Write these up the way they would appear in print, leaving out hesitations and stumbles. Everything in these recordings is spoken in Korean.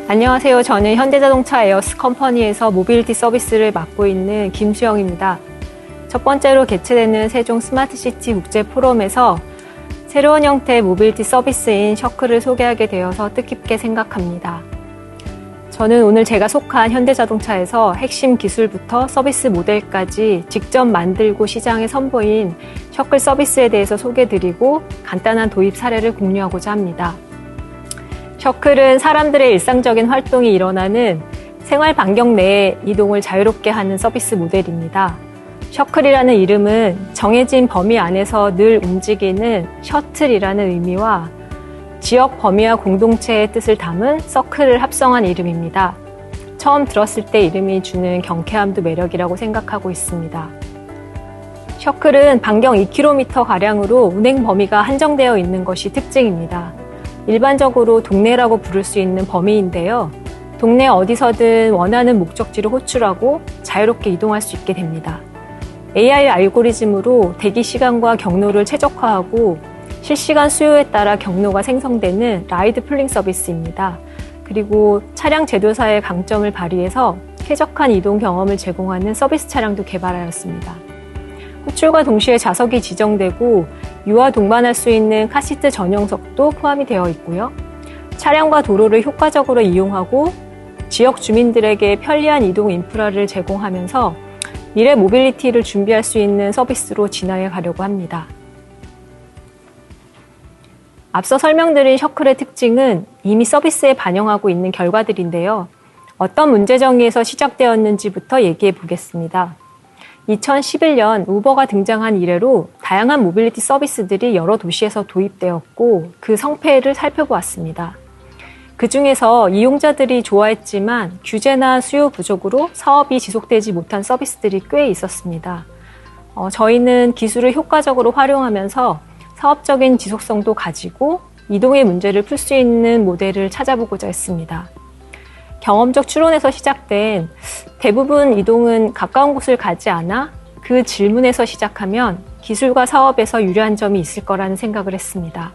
안녕하세요. 저는 현대자동차 에어스 컴퍼니에서 모빌리티 서비스를 맡고 있는 김수영입니다. 첫 번째로 개최되는 세종 스마트시티 국제 포럼에서 새로운 형태의 모빌리티 서비스인 셔클을 소개하게 되어서 뜻깊게 생각합니다. 저는 오늘 제가 속한 현대자동차에서 핵심 기술부터 서비스 모델까지 직접 만들고 시장에 선보인 셔클 서비스에 대해서 소개드리고 간단한 도입 사례를 공유하고자 합니다. 셔클은 사람들의 일상적인 활동이 일어나는 생활 반경 내에 이동을 자유롭게 하는 서비스 모델입니다. 셔클이라는 이름은 정해진 범위 안에서 늘 움직이는 셔틀이라는 의미와 지역 범위와 공동체의 뜻을 담은 서클을 합성한 이름입니다. 처음 들었을 때 이름이 주는 경쾌함도 매력이라고 생각하고 있습니다. 셔클은 반경 2km가량으로 운행 범위가 한정되어 있는 것이 특징입니다. 일반적으로 동네라고 부를 수 있는 범위인데요. 동네 어디서든 원하는 목적지를 호출하고 자유롭게 이동할 수 있게 됩니다. AI 알고리즘으로 대기 시간과 경로를 최적화하고 실시간 수요에 따라 경로가 생성되는 라이드 풀링 서비스입니다. 그리고 차량 제조사의 강점을 발휘해서 쾌적한 이동 경험을 제공하는 서비스 차량도 개발하였습니다. 호출과 동시에 좌석이 지정되고 유아 동반할 수 있는 카시트 전용석도 포함이 되어 있고요. 차량과 도로를 효과적으로 이용하고 지역 주민들에게 편리한 이동 인프라를 제공하면서 미래 모빌리티를 준비할 수 있는 서비스로 진화해 가려고 합니다. 앞서 설명드린 셔클의 특징은 이미 서비스에 반영하고 있는 결과들인데요. 어떤 문제 정의에서 시작되었는지부터 얘기해 보겠습니다. 2011년 우버가 등장한 이래로 다양한 모빌리티 서비스들이 여러 도시에서 도입되었고 그 성패를 살펴보았습니다. 그 중에서 이용자들이 좋아했지만 규제나 수요 부족으로 사업이 지속되지 못한 서비스들이 꽤 있었습니다. 저희는 기술을 효과적으로 활용하면서 사업적인 지속성도 가지고 이동의 문제를 풀 수 있는 모델을 찾아보고자 했습니다. 경험적 추론에서 시작된 대부분 이동은 가까운 곳을 가지 않아 그 질문에서 시작하면 기술과 사업에서 유리한 점이 있을 거라는 생각을 했습니다.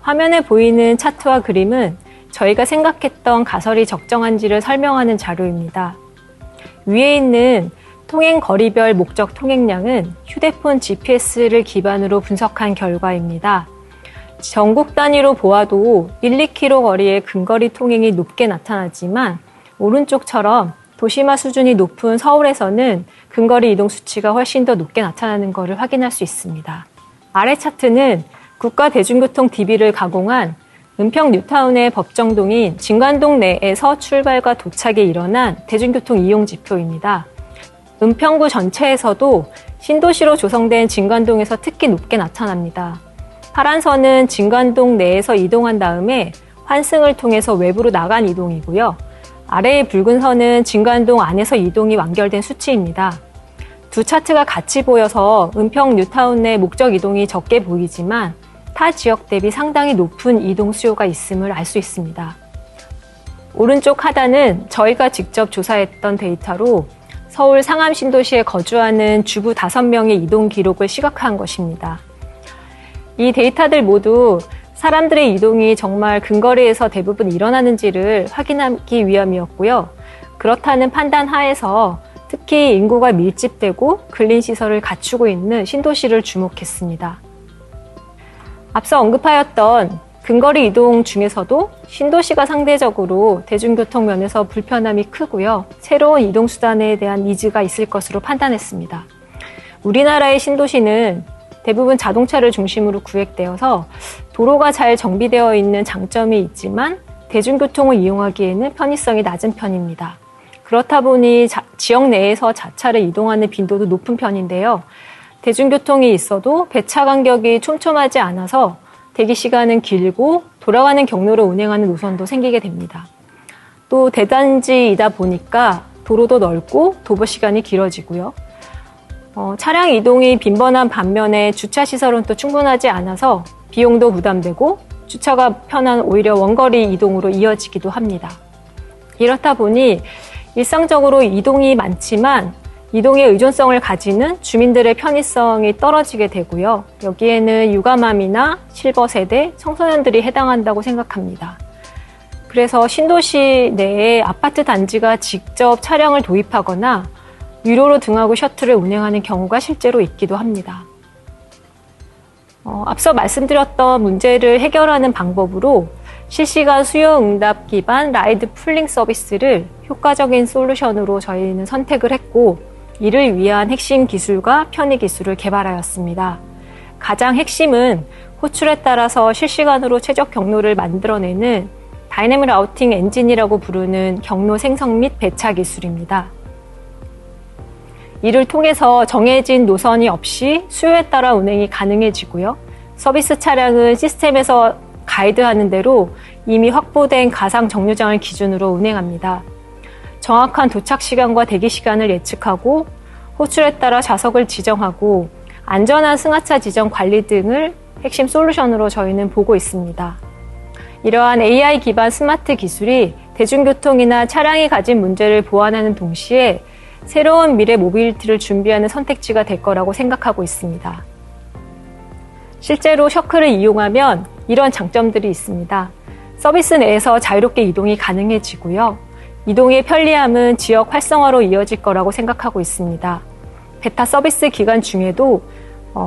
화면에 보이는 차트와 그림은 저희가 생각했던 가설이 적정한지를 설명하는 자료입니다. 위에 있는 통행 거리별 목적 통행량은 휴대폰 GPS를 기반으로 분석한 결과입니다. 전국 단위로 보아도 1, 2km 거리의 근거리 통행이 높게 나타나지만 오른쪽처럼 도심화 수준이 높은 서울에서는 근거리 이동 수치가 훨씬 더 높게 나타나는 것을 확인할 수 있습니다. 아래 차트는 국가대중교통 DB를 가공한 은평 뉴타운의 법정동인 진관동 내에서 출발과 도착에 일어난 대중교통 이용 지표입니다. 은평구 전체에서도 신도시로 조성된 진관동에서 특히 높게 나타납니다. 파란 선은 진관동 내에서 이동한 다음에 환승을 통해서 외부로 나간 이동이고요. 아래의 붉은 선은 진관동 안에서 이동이 완결된 수치입니다. 두 차트가 같이 보여서 은평 뉴타운 내 목적 이동이 적게 보이지만 타 지역 대비 상당히 높은 이동 수요가 있음을 알 수 있습니다. 오른쪽 하단은 저희가 직접 조사했던 데이터로 서울 상암 신도시에 거주하는 주부 5명의 이동 기록을 시각화한 것입니다. 이 데이터들 모두 사람들의 이동이 정말 근거리에서 대부분 일어나는지를 확인하기 위함이었고요. 그렇다는 판단 하에서 특히 인구가 밀집되고 근린시설을 갖추고 있는 신도시를 주목했습니다. 앞서 언급하였던 근거리 이동 중에서도 신도시가 상대적으로 대중교통 면에서 불편함이 크고요. 새로운 이동수단에 대한 니즈가 있을 것으로 판단했습니다. 우리나라의 신도시는 대부분 자동차를 중심으로 구획되어서 도로가 잘 정비되어 있는 장점이 있지만 대중교통을 이용하기에는 편의성이 낮은 편입니다. 그렇다 보니 지역 내에서 자차를 이동하는 빈도도 높은 편인데요. 대중교통이 있어도 배차 간격이 촘촘하지 않아서 대기 시간은 길고 돌아가는 경로를 운행하는 노선도 생기게 됩니다. 또 대단지이다 보니까 도로도 넓고 도보 시간이 길어지고요. 차량 이동이 빈번한 반면에 주차 시설은 또 충분하지 않아서 비용도 부담되고 주차가 편한 오히려 원거리 이동으로 이어지기도 합니다. 이렇다 보니 일상적으로 이동이 많지만 이동의 의존성을 가지는 주민들의 편의성이 떨어지게 되고요. 여기에는 유가맘이나 실버 세대, 청소년들이 해당한다고 생각합니다. 그래서 신도시 내에 아파트 단지가 직접 차량을 도입하거나 유료로 등하고 셔틀을 운행하는 경우가 실제로 있기도 합니다. 앞서 말씀드렸던 문제를 해결하는 방법으로 실시간 수요 응답 기반 라이드 풀링 서비스를 효과적인 솔루션으로 저희는 선택을 했고, 이를 위한 핵심 기술과 편의 기술을 개발하였습니다. 가장 핵심은 호출에 따라서 실시간으로 최적 경로를 만들어내는 다이내믹 라우팅 엔진이라고 부르는 경로 생성 및 배차 기술입니다. 이를 통해서 정해진 노선이 없이 수요에 따라 운행이 가능해지고요. 서비스 차량은 시스템에서 가이드하는 대로 이미 확보된 가상 정류장을 기준으로 운행합니다. 정확한 도착 시간과 대기 시간을 예측하고 호출에 따라 좌석을 지정하고 안전한 승하차 지정 관리 등을 핵심 솔루션으로 저희는 보고 있습니다. 이러한 AI 기반 스마트 기술이 대중교통이나 차량이 가진 문제를 보완하는 동시에 새로운 미래 모빌리티를 준비하는 선택지가 될 거라고 생각하고 있습니다. 실제로 셔클을 이용하면 이런 장점들이 있습니다. 서비스 내에서 자유롭게 이동이 가능해지고요. 이동의 편리함은 지역 활성화로 이어질 거라고 생각하고 있습니다. 베타 서비스 기간 중에도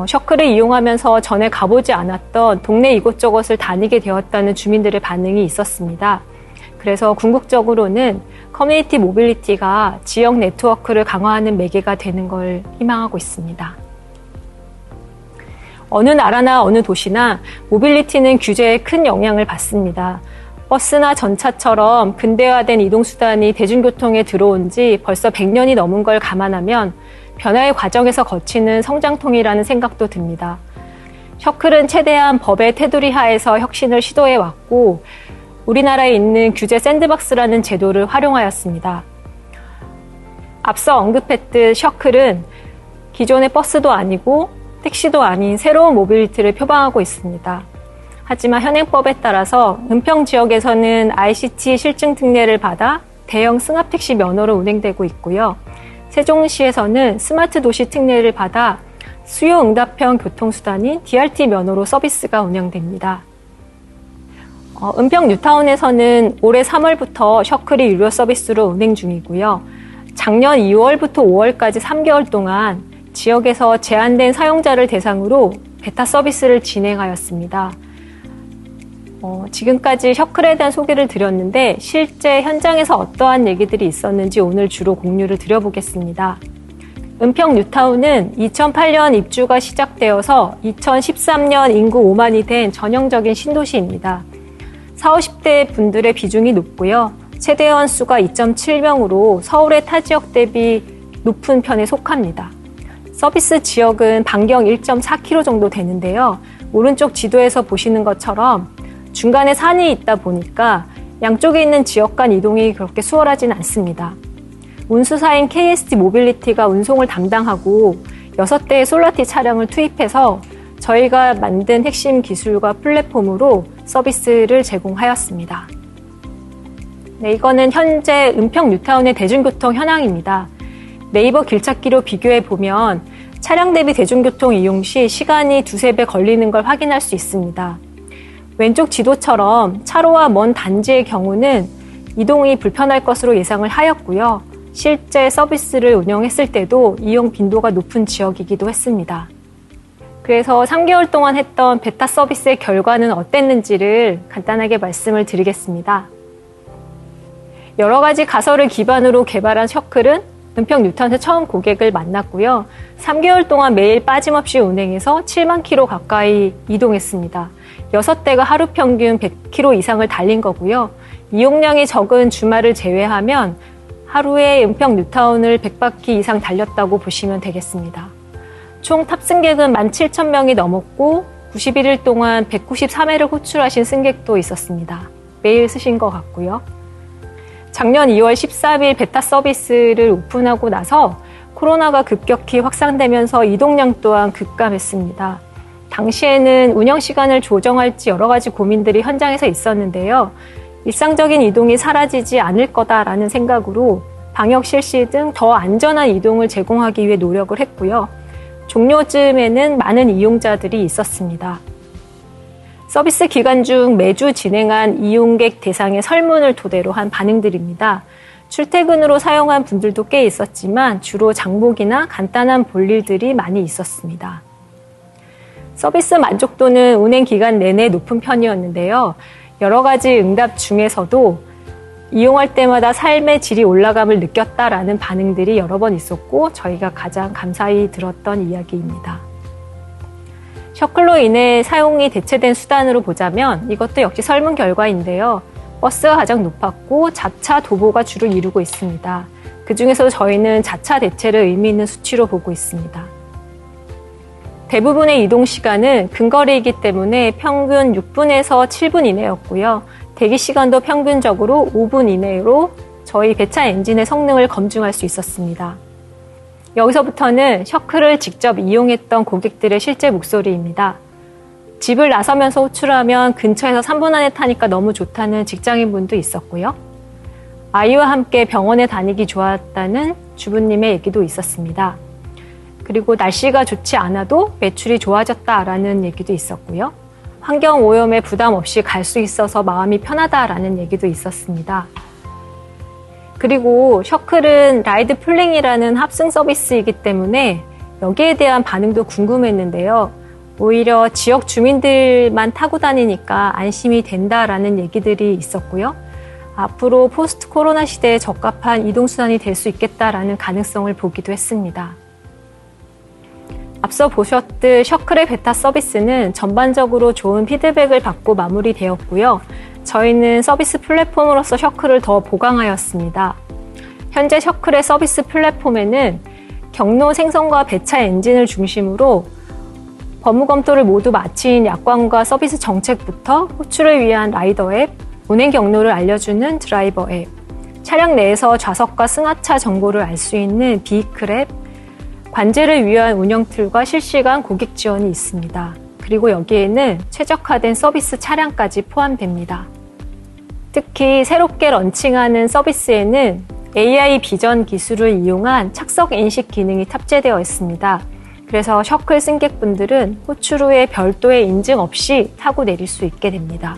셔클을 이용하면서 전에 가보지 않았던 동네 이곳저곳을 다니게 되었다는 주민들의 반응이 있었습니다. 그래서 궁극적으로는 커뮤니티 모빌리티가 지역 네트워크를 강화하는 매개가 되는 걸 희망하고 있습니다. 어느 나라나 어느 도시나 모빌리티는 규제에 큰 영향을 받습니다. 버스나 전차처럼 근대화된 이동수단이 대중교통에 들어온 지 벌써 100년이 넘은 걸 감안하면 변화의 과정에서 거치는 성장통이라는 생각도 듭니다. 셔클은 최대한 법의 테두리 하에서 혁신을 시도해 왔고, 우리나라에 있는 규제 샌드박스라는 제도를 활용하였습니다. 앞서 언급했듯 셔클은 기존의 버스도 아니고 택시도 아닌 새로운 모빌리티를 표방하고 있습니다. 하지만 현행법에 따라서 은평 지역에서는 ICT 실증 특례를 받아 대형 승합택시 면허로 운행되고 있고요. 세종시에서는 스마트 도시 특례를 받아 수요 응답형 교통수단인 DRT 면허로 서비스가 운영됩니다. 은평 뉴타운에서는 올해 3월부터 셔클이 유료 서비스로 운행 중이고요. 작년 2월부터 5월까지 3개월 동안 지역에서 제한된 사용자를 대상으로 베타 서비스를 진행하였습니다. 지금까지 셔클에 대한 소개를 드렸는데 실제 현장에서 어떠한 얘기들이 있었는지 오늘 주로 공유를 드려보겠습니다. 은평 뉴타운은 2008년 입주가 시작되어서 2013년 인구 5만이 된 전형적인 신도시입니다. 40, 50대 분들의 비중이 높고요. 세대원 수가 2.7명으로 서울의 타 지역 대비 높은 편에 속합니다. 서비스 지역은 반경 1.4km 정도 되는데요. 오른쪽 지도에서 보시는 것처럼 중간에 산이 있다 보니까 양쪽에 있는 지역 간 이동이 그렇게 수월하진 않습니다. 운수사인 KST 모빌리티가 운송을 담당하고 6대의 솔라티 차량을 투입해서 저희가 만든 핵심 기술과 플랫폼으로 서비스를 제공하였습니다. 네, 이거는 현재 은평 뉴타운의 대중교통 현황입니다. 네이버 길찾기로 비교해 보면 차량 대비 대중교통 이용 시 시간이 2~3배 걸리는 걸 확인할 수 있습니다. 왼쪽 지도처럼 차로와 먼 단지의 경우는 이동이 불편할 것으로 예상을 하였고요. 실제 서비스를 운영했을 때도 이용 빈도가 높은 지역이기도 했습니다. 그래서 3개월 동안 했던 베타 서비스의 결과는 어땠는지를 간단하게 말씀을 드리겠습니다. 여러 가지 가설을 기반으로 개발한 셔클은 은평 뉴타운에서 처음 고객을 만났고요. 3개월 동안 매일 빠짐없이 운행해서 7만 킬로 가까이 이동했습니다. 6대가 하루 평균 100km 이상을 달린 거고요. 이용량이 적은 주말을 제외하면 하루에 은평 뉴타운을 100바퀴 이상 달렸다고 보시면 되겠습니다. 총 탑승객은 17,000명이 넘었고 91일 동안 193회를 호출하신 승객도 있었습니다. 매일 쓰신 것 같고요. 작년 2월 13일 베타 서비스를 오픈하고 나서 코로나가 급격히 확산되면서 이동량 또한 급감했습니다. 당시에는 운영 시간을 조정할지 여러 가지 고민들이 현장에서 있었는데요. 일상적인 이동이 사라지지 않을 거다라는 생각으로 방역 실시 등 더 안전한 이동을 제공하기 위해 노력을 했고요. 종료쯤에는 많은 이용자들이 있었습니다. 서비스 기간 중 매주 진행한 이용객 대상의 설문을 토대로 한 반응들입니다. 출퇴근으로 사용한 분들도 꽤 있었지만 주로 장복이나 간단한 볼일들이 많이 있었습니다. 서비스 만족도는 운행 기간 내내 높은 편이었는데요. 여러 가지 응답 중에서도 이용할 때마다 삶의 질이 올라감을 느꼈다라는 반응들이 여러 번 있었고 저희가 가장 감사히 들었던 이야기입니다. 셔클로 인해 사용이 대체된 수단으로 보자면 이것도 역시 설문 결과인데요. 버스가 가장 높았고 자차 도보가 주를 이루고 있습니다. 그중에서도 저희는 자차 대체를 의미 있는 수치로 보고 있습니다. 대부분의 이동 시간은 근거리이기 때문에 평균 6분에서 7분 이내였고요. 대기 시간도 평균적으로 5분 이내로 저희 배차 엔진의 성능을 검증할 수 있었습니다. 여기서부터는 셔클을 직접 이용했던 고객들의 실제 목소리입니다. 집을 나서면서 호출하면 근처에서 3분 안에 타니까 너무 좋다는 직장인분도 있었고요. 아이와 함께 병원에 다니기 좋았다는 주부님의 얘기도 있었습니다. 그리고 날씨가 좋지 않아도 매출이 좋아졌다라는 얘기도 있었고요. 환경 오염에 부담 없이 갈 수 있어서 마음이 편하다라는 얘기도 있었습니다. 그리고 셔클은 라이드 풀링이라는 합승 서비스이기 때문에 여기에 대한 반응도 궁금했는데요. 오히려 지역 주민들만 타고 다니니까 안심이 된다라는 얘기들이 있었고요. 앞으로 포스트 코로나 시대에 적합한 이동수단이 될 수 있겠다라는 가능성을 보기도 했습니다. 앞서 보셨듯 셔클의 베타 서비스는 전반적으로 좋은 피드백을 받고 마무리되었고요. 저희는 서비스 플랫폼으로서 셔클을 더 보강하였습니다. 현재 셔클의 서비스 플랫폼에는 경로 생성과 배차 엔진을 중심으로 법무 검토를 모두 마친 약관과 서비스 정책부터 호출을 위한 라이더 앱, 운행 경로를 알려주는 드라이버 앱, 차량 내에서 좌석과 승하차 정보를 알 수 있는 비이클 앱, 관제를 위한 운영 툴과 실시간 고객 지원이 있습니다. 그리고 여기에는 최적화된 서비스 차량까지 포함됩니다. 특히 새롭게 런칭하는 서비스에는 AI 비전 기술을 이용한 착석 인식 기능이 탑재되어 있습니다. 그래서 셔클 승객분들은 호출 후에 별도의 인증 없이 타고 내릴 수 있게 됩니다.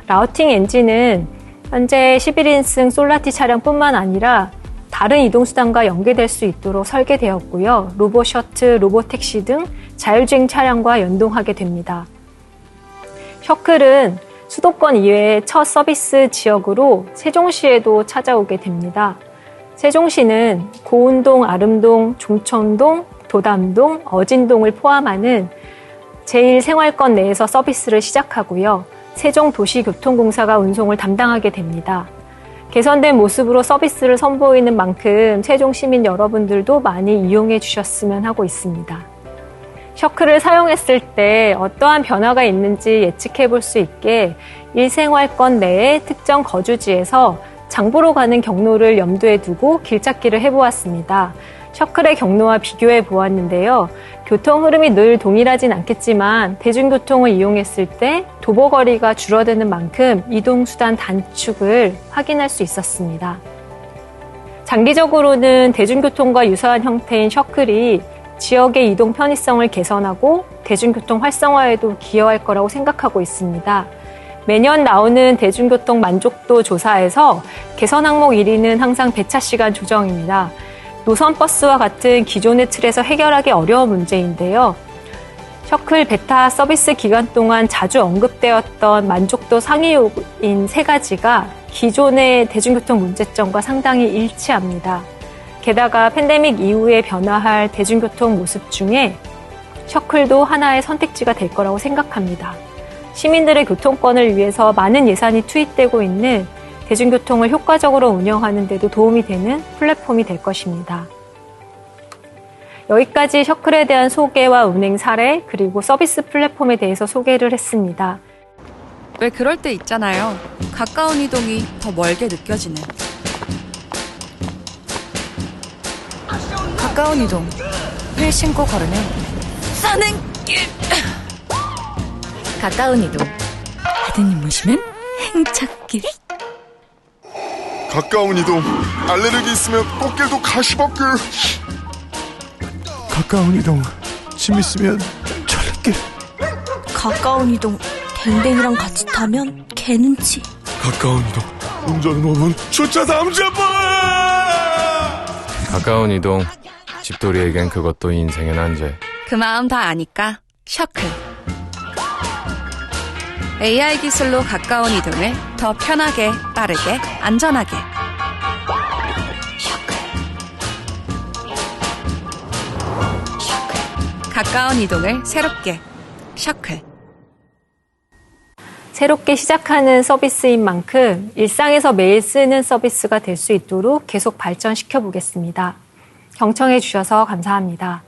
라우팅 엔진은 현재 11인승 솔라티 차량뿐만 아니라 다른 이동수단과 연계될 수 있도록 설계되었고요. 로봇 셔틀, 로봇 택시 등 자율주행 차량과 연동하게 됩니다. 셔클은 수도권 이외의 첫 서비스 지역으로 세종시에도 찾아오게 됩니다. 세종시는 고운동, 아름동, 종천동, 도담동, 어진동을 포함하는 제1생활권 내에서 서비스를 시작하고요. 세종도시교통공사가 운송을 담당하게 됩니다. 개선된 모습으로 서비스를 선보이는 만큼 세종 시민 여러분들도 많이 이용해 주셨으면 하고 있습니다. 셔클을 사용했을 때 어떠한 변화가 있는지 예측해 볼 수 있게 일생활권 내의 특정 거주지에서 장보러 가는 경로를 염두에 두고 길찾기를 해보았습니다. 셔클의 경로와 비교해 보았는데요. 교통 흐름이 늘 동일하진 않겠지만 대중교통을 이용했을 때 도보거리가 줄어드는 만큼 이동수단 단축을 확인할 수 있었습니다. 장기적으로는 대중교통과 유사한 형태인 셔클이 지역의 이동 편의성을 개선하고 대중교통 활성화에도 기여할 거라고 생각하고 있습니다. 매년 나오는 대중교통 만족도 조사에서 개선 항목 1위는 항상 배차 시간 조정입니다. 노선버스와 같은 기존의 틀에서 해결하기 어려운 문제인데요. 셔클 베타 서비스 기간 동안 자주 언급되었던 만족도 상위 요인 3가지가 기존의 대중교통 문제점과 상당히 일치합니다. 게다가 팬데믹 이후에 변화할 대중교통 모습 중에 셔클도 하나의 선택지가 될 거라고 생각합니다. 시민들의 교통권을 위해서 많은 예산이 투입되고 있는 대중교통을 효과적으로 운영하는 데도 도움이 되는 플랫폼이 될 것입니다. 여기까지 셔클에 대한 소개와 운행 사례 그리고 서비스 플랫폼에 대해서 소개를 했습니다. 왜 그럴 때 있잖아요. 가까운 이동이 더 멀게 느껴지는. 가까운 이동. 휠 신고 걸으면 사는 길. 가까운 이동. 아드님 모시면 행착길. 가까운 이동. 알레르기 있으면 꽃길도 가시밭길. 가까운 이동. 짐 있으면 철길. 가까운 이동. 댕댕이랑 같이 타면 개는지. 가까운 이동. 운전 5분. 주차 30분. 가까운 이동. 집돌이에겐 그것도 인생의 난제. 그 마음 다 아니까 셔클. AI 기술로 가까운 이동을 더 편하게, 빠르게, 안전하게. 가까운 이동을 새롭게. 셔클. 새롭게 시작하는 서비스인 만큼 일상에서 매일 쓰는 서비스가 될 수 있도록 계속 발전시켜 보겠습니다. 경청해 주셔서 감사합니다.